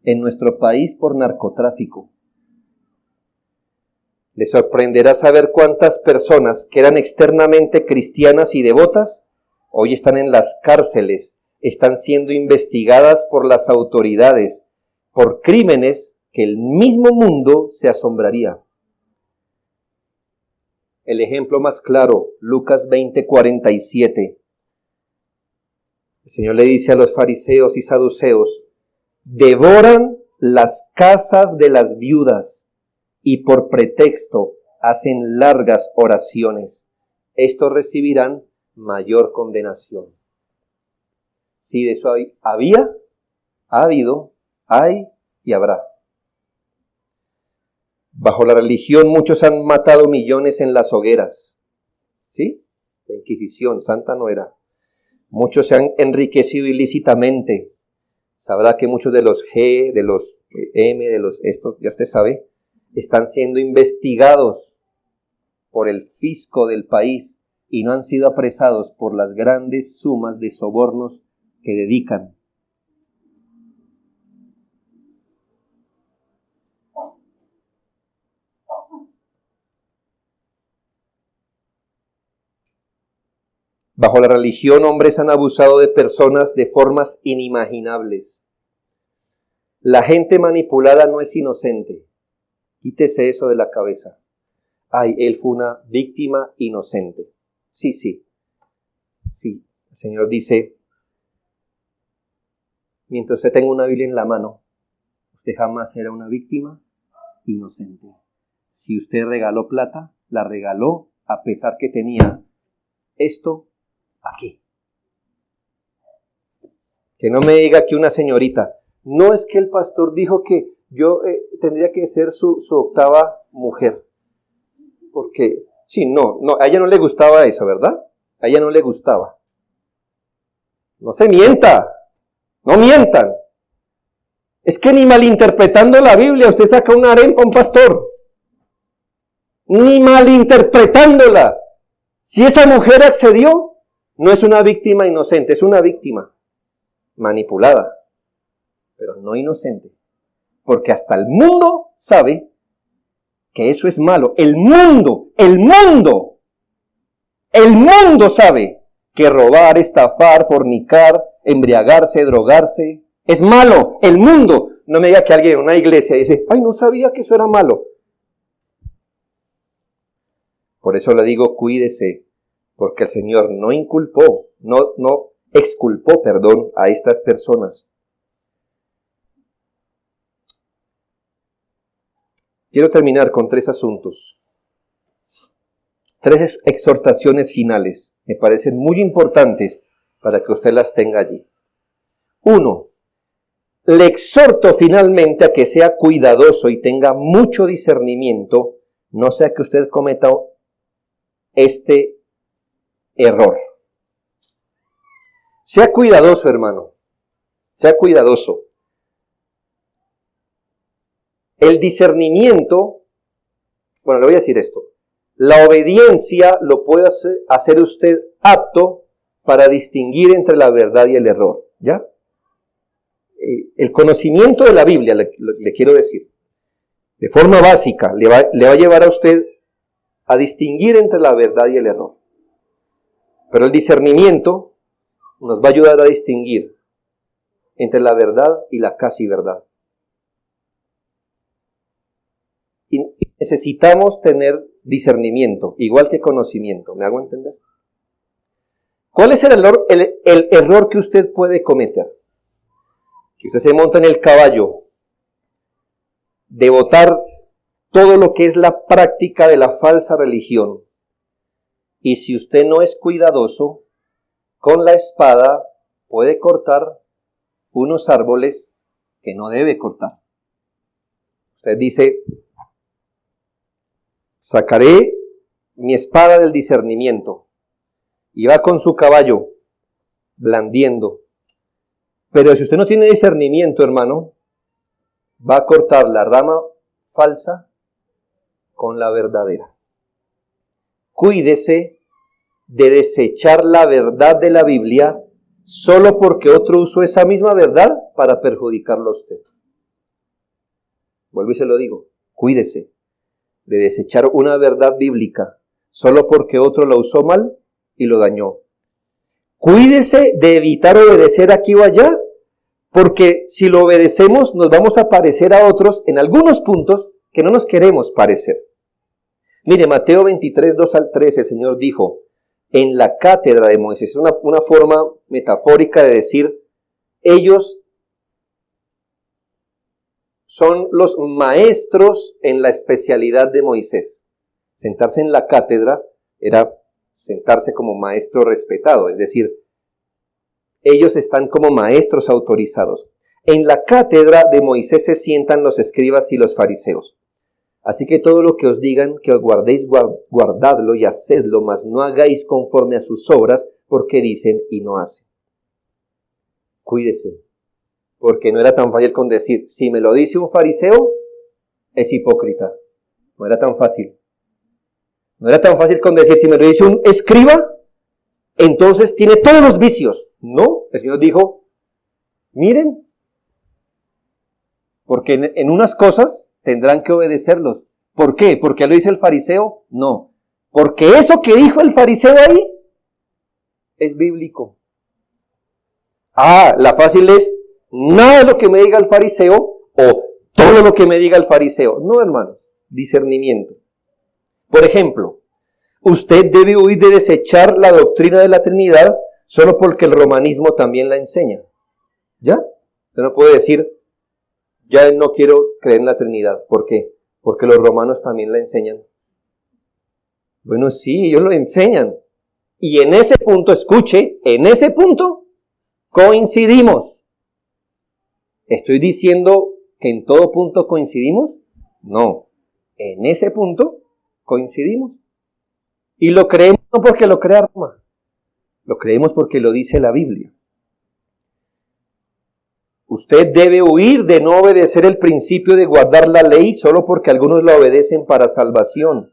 en nuestro país por narcotráfico. Le sorprenderá saber cuántas personas que eran externamente cristianas y devotas hoy están en las cárceles, están siendo investigadas por las autoridades por crímenes que el mismo mundo se asombraría. El ejemplo más claro, Lucas 20:47. El Señor le dice a los fariseos y saduceos: devoran las casas de las viudas y por pretexto hacen largas oraciones. Estos recibirán mayor condenación. Si de eso había, ha habido, hay y habrá. Bajo la religión muchos han matado millones en las hogueras. ¿Sí? La Inquisición santa no era. Muchos se han enriquecido ilícitamente. Sabrá que muchos de los G, de los M, de los estos, ya usted sabe, están siendo investigados por el fisco del país y no han sido apresados por las grandes sumas de sobornos que dedican. Bajo la religión, hombres han abusado de personas de formas inimaginables. La gente manipulada no es inocente. Quítese eso de la cabeza. Ay, él fue una víctima inocente. Sí. El Señor dice, mientras usted tenga una Biblia en la mano, usted jamás será una víctima inocente. Si usted regaló plata, la regaló a pesar que tenía esto aquí. Que no me diga que una señorita, no es que el pastor dijo que yo tendría que ser su octava mujer. Porque, sí, no, a ella no le gustaba eso, ¿verdad? A ella no le gustaba. No se mienta, no mientan. Es que ni malinterpretando la Biblia usted saca una harem para un pastor. Ni malinterpretándola. Si esa mujer accedió, No es una víctima inocente, es una víctima manipulada, pero no inocente. Porque hasta el mundo sabe que eso es malo. El mundo sabe que robar, estafar, fornicar, embriagarse, drogarse, es malo. El mundo. No me diga que alguien en una iglesia dice, ay, no sabía que eso era malo. Por eso le digo, cuídese, porque el Señor no exculpó a estas personas. Quiero terminar con 3 asuntos. 3 exhortaciones finales. Me parecen muy importantes para que usted las tenga allí. 1. Le exhorto finalmente a que sea cuidadoso y tenga mucho discernimiento, no sea que usted cometa este error. Sea cuidadoso, hermano. Sea cuidadoso. El discernimiento, bueno, le voy a decir esto. La obediencia lo puede hacer usted apto para distinguir entre la verdad y el error. ¿Ya? El conocimiento de la Biblia, le quiero decir, de forma básica, le va a llevar a usted a distinguir entre la verdad y el error. Pero el discernimiento nos va a ayudar a distinguir entre la verdad y la casi verdad. Y necesitamos tener discernimiento, igual que conocimiento. ¿Me hago entender? ¿Cuál es el error que usted puede cometer? Que usted se monta en el caballo de botar todo lo que es la práctica de la falsa religión. Y si usted no es cuidadoso, con la espada puede cortar unos árboles que no debe cortar. Usted dice, sacaré mi espada del discernimiento. Y va con su caballo, blandiendo. Pero si usted no tiene discernimiento, hermano, va a cortar la rama falsa con la verdadera. Cuídese de desechar la verdad de la Biblia solo porque otro usó esa misma verdad para perjudicarlo a usted. Vuelvo y se lo digo, cuídese de desechar una verdad bíblica solo porque otro la usó mal y lo dañó. Cuídese de evitar obedecer aquí o allá, porque si lo obedecemos nos vamos a parecer a otros en algunos puntos que no nos queremos parecer. Mire, Mateo 23, 2 al 13, el Señor dijo, en la cátedra de Moisés, es una forma metafórica de decir, ellos son los maestros en la especialidad de Moisés. Sentarse en la cátedra era sentarse como maestro respetado, es decir, ellos están como maestros autorizados. En la cátedra de Moisés se sientan los escribas y los fariseos. Así que todo lo que os digan que os guardéis, guardadlo y hacedlo, mas no hagáis conforme a sus obras, porque dicen y no hacen. Cuídese, porque no era tan fácil con decir, si me lo dice un fariseo, es hipócrita. No era tan fácil. No era tan fácil con decir, si me lo dice un escriba, entonces tiene todos los vicios. No, el Señor dijo, miren, porque en unas cosas tendrán que obedecerlos. ¿Por qué? ¿Porque lo dice el fariseo? No, porque eso que dijo el fariseo ahí es bíblico. La fácil es, nada de lo que me diga el fariseo o todo lo que me diga el fariseo. No, hermano, discernimiento. Por ejemplo, usted debe huir de desechar la doctrina de la Trinidad solo porque el romanismo también la enseña. ¿Ya? Usted no puede decir, ya no quiero creer en la Trinidad. ¿Por qué? Porque los romanos también la enseñan. Bueno, sí, ellos lo enseñan. Y en ese punto, escuche, en ese punto coincidimos. ¿Estoy diciendo que en todo punto coincidimos? No. En ese punto coincidimos. Y lo creemos no porque lo crea Roma. Lo creemos porque lo dice la Biblia. Usted debe huir de no obedecer el principio de guardar la ley solo porque algunos la obedecen para salvación.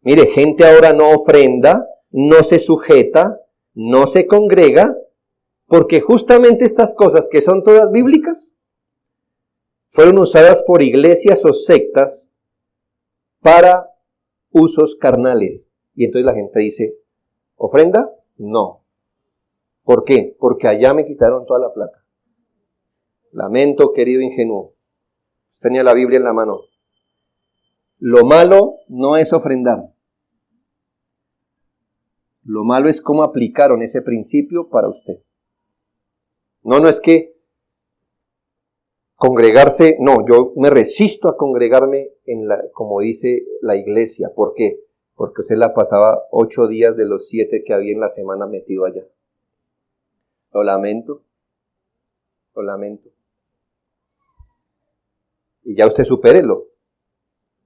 Mire, gente ahora no ofrenda, no se sujeta, no se congrega, porque justamente estas cosas que son todas bíblicas, fueron usadas por iglesias o sectas para usos carnales. Y entonces la gente dice, ¿ofrenda? No. ¿Por qué? Porque allá me quitaron toda la plata. Lamento, querido ingenuo. Tenía la Biblia en la mano. Lo malo no es ofrendar. Lo malo es cómo aplicaron ese principio para usted. No es que congregarse, no, yo me resisto a congregarme como dice la iglesia. ¿Por qué? Porque usted la pasaba 8 días de los 7 que había en la semana metido allá. Lo lamento. Y ya usted supérelo.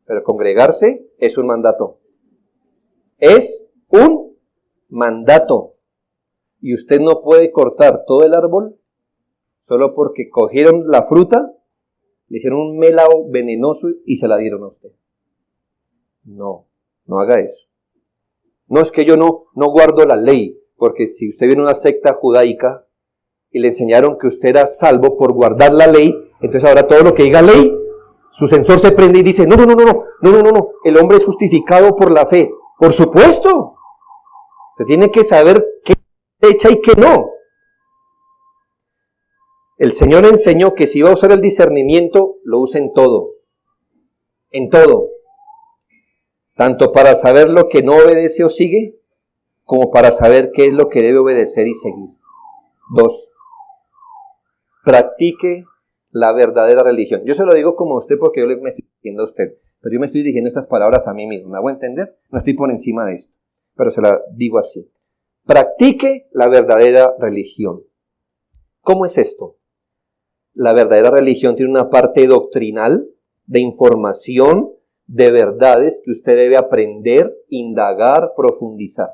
Pero congregarse es un mandato. Es un mandato. Y usted no puede cortar todo el árbol solo porque cogieron la fruta, le hicieron un melao venenoso y se la dieron a usted. No haga eso. No es que yo no guardo la ley, porque si usted viene a una secta judaica y le enseñaron que usted era salvo por guardar la ley, entonces ahora todo lo que diga ley, su sensor se prende y dice, no, el hombre es justificado por la fe. Por supuesto, usted tiene que saber qué echa y qué no. El Señor enseñó que si va a usar el discernimiento, lo use en todo. En todo. Tanto para saber lo que no obedece o sigue, como para saber qué es lo que debe obedecer y seguir. 2. Practique la verdadera religión. Yo se lo digo como a usted porque yo me estoy diciendo a usted, pero yo me estoy dirigiendo estas palabras a mí mismo. ¿Me hago entender? No estoy por encima de esto, pero se la digo así. Practique la verdadera religión. ¿Cómo es esto? La verdadera religión tiene una parte doctrinal, de información, de verdades que usted debe aprender, indagar, profundizar.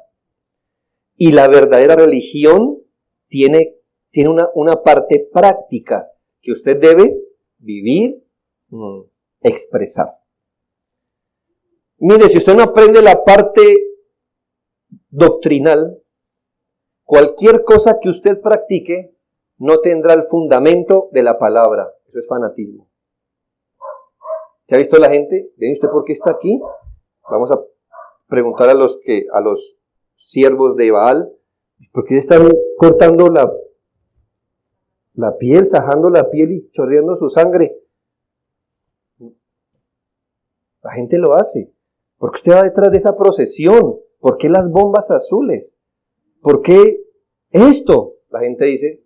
Y la verdadera religión tiene una parte práctica que usted debe vivir, expresar. Mire, si usted no aprende la parte doctrinal, cualquier cosa que usted practique no tendrá el fundamento de la palabra. Eso es fanatismo. ¿Se ha visto la gente? ¿Ven usted por qué está aquí? Vamos a preguntar a los siervos de Baal, ¿por qué están cortando la piel, sajando la piel y chorreando su sangre? La gente lo hace. ¿Por qué usted va detrás de esa procesión? ¿Por qué las bombas azules? ¿Por qué esto? La gente dice.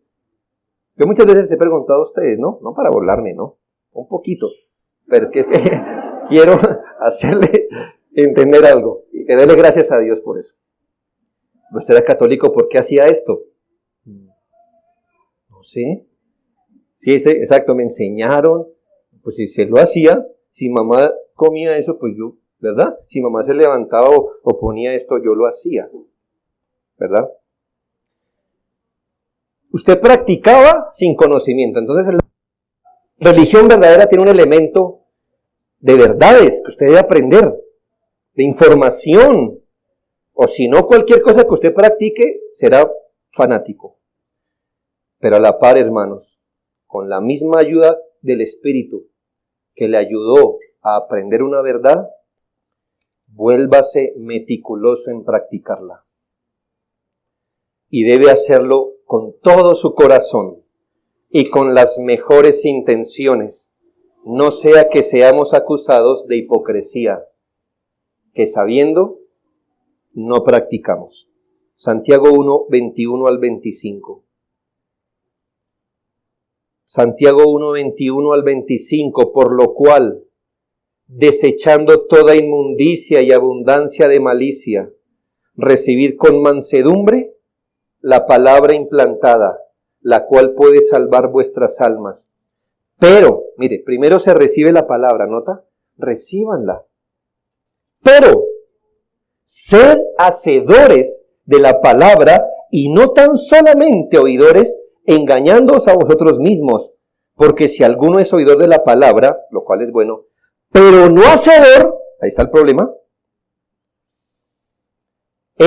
Yo muchas veces les he preguntado a ustedes, no para burlarme, ¿no? Un poquito. Pero es que quiero hacerle entender algo. Y que déle gracias a Dios por eso. ¿Usted era católico? ¿Por qué hacía esto? No sé. Sí, exacto, me enseñaron. Pues si se lo hacía, si mamá comía eso, pues yo, ¿verdad? Si mamá se levantaba o ponía esto, yo lo hacía. ¿Verdad? Usted practicaba sin conocimiento. Entonces, la religión verdadera tiene un elemento de verdades que usted debe aprender, de información. O si no, cualquier cosa que usted practique será fanático. Pero a la par, hermanos, con la misma ayuda del Espíritu que le ayudó a aprender una verdad, vuélvase meticuloso en practicarla. Y debe hacerlo con todo su corazón y con las mejores intenciones, no sea que seamos acusados de hipocresía, que sabiendo no practicamos. Santiago 1, 21 al 25. Santiago 1, 21 al 25, por lo cual, desechando toda inmundicia y abundancia de malicia, recibid con mansedumbre la palabra implantada, la cual puede salvar vuestras almas. Pero, mire, primero se recibe la palabra, ¿nota? Recíbanla. Pero, sed hacedores de la palabra y no tan solamente oidores, engañándoos a vosotros mismos. Porque si alguno es oidor de la palabra, lo cual es bueno, pero no hacedor, ahí está el problema,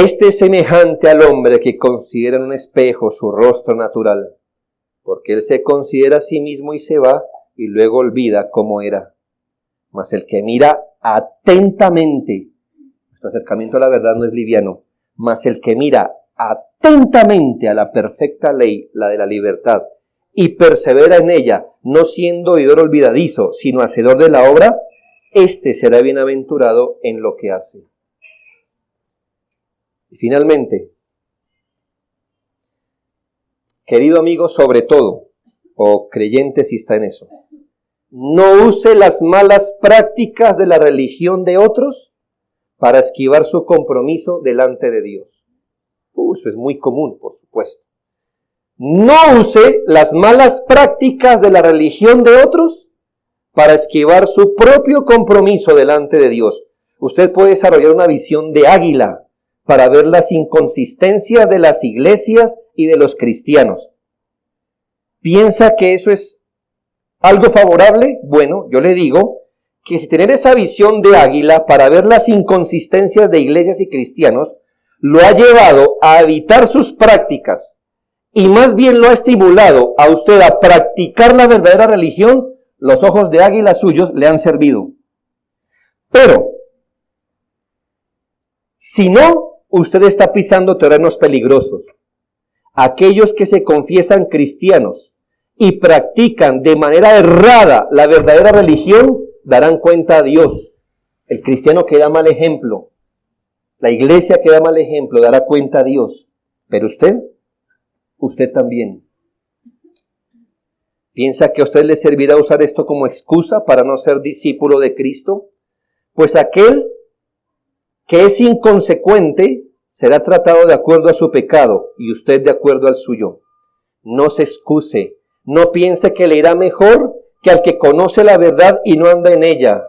Este es semejante al hombre que considera en un espejo su rostro natural, porque él se considera a sí mismo y se va, y luego olvida cómo era. Mas el que mira atentamente, nuestro acercamiento a la verdad no es liviano, mas el que mira atentamente a la perfecta ley, la de la libertad, y persevera en ella, no siendo oidor olvidadizo, sino hacedor de la obra, éste será bienaventurado en lo que hace. Y finalmente, querido amigo, sobre todo, o creyente si está en eso, no use las malas prácticas de la religión de otros para esquivar su compromiso delante de Dios. Eso es muy común, por supuesto. No use las malas prácticas de la religión de otros para esquivar su propio compromiso delante de Dios. Usted puede desarrollar una visión de águila para ver las inconsistencias de las iglesias y de los cristianos. ¿Piensa que eso es algo favorable? Bueno, yo le digo que si tener esa visión de águila para ver las inconsistencias de iglesias y cristianos lo ha llevado a evitar sus prácticas y más bien lo ha estimulado a usted a practicar la verdadera religión, los ojos de águila suyos le han servido. Pero, si no, usted está pisando terrenos peligrosos. Aquellos que se confiesan cristianos y practican de manera errada la verdadera religión, darán cuenta a Dios. El cristiano que da mal ejemplo, la iglesia que da mal ejemplo, dará cuenta a Dios. Pero usted también. ¿Piensa que a usted le servirá usar esto como excusa para no ser discípulo de Cristo? Pues aquel que es inconsecuente será tratado de acuerdo a su pecado y usted de acuerdo al suyo. No se excuse, no piense que le irá mejor que al que conoce la verdad y no anda en ella,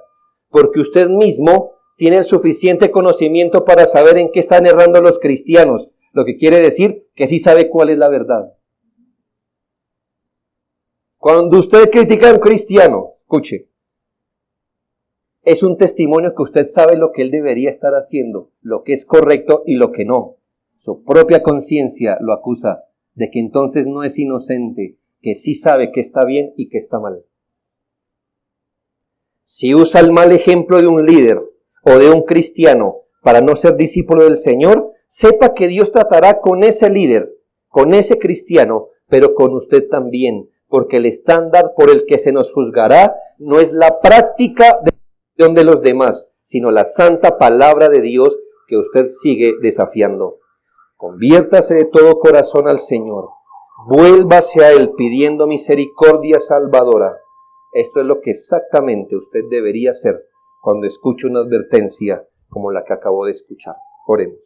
porque usted mismo tiene el suficiente conocimiento para saber en qué están errando los cristianos, lo que quiere decir que sí sabe cuál es la verdad. Cuando usted critica a un cristiano, escuche, es un testimonio que usted sabe lo que él debería estar haciendo, lo que es correcto y lo que no. Su propia conciencia lo acusa de que entonces no es inocente, que sí sabe que está bien y que está mal. Si usa el mal ejemplo de un líder o de un cristiano para no ser discípulo del Señor, sepa que Dios tratará con ese líder, con ese cristiano, pero con usted también, porque el estándar por el que se nos juzgará no es la práctica de los demás, sino la santa palabra de Dios que usted sigue desafiando. Conviértase de todo corazón al Señor. Vuélvase a Él pidiendo misericordia salvadora. Esto es lo que exactamente usted debería hacer cuando escuche una advertencia como la que acabó de escuchar. Oremos.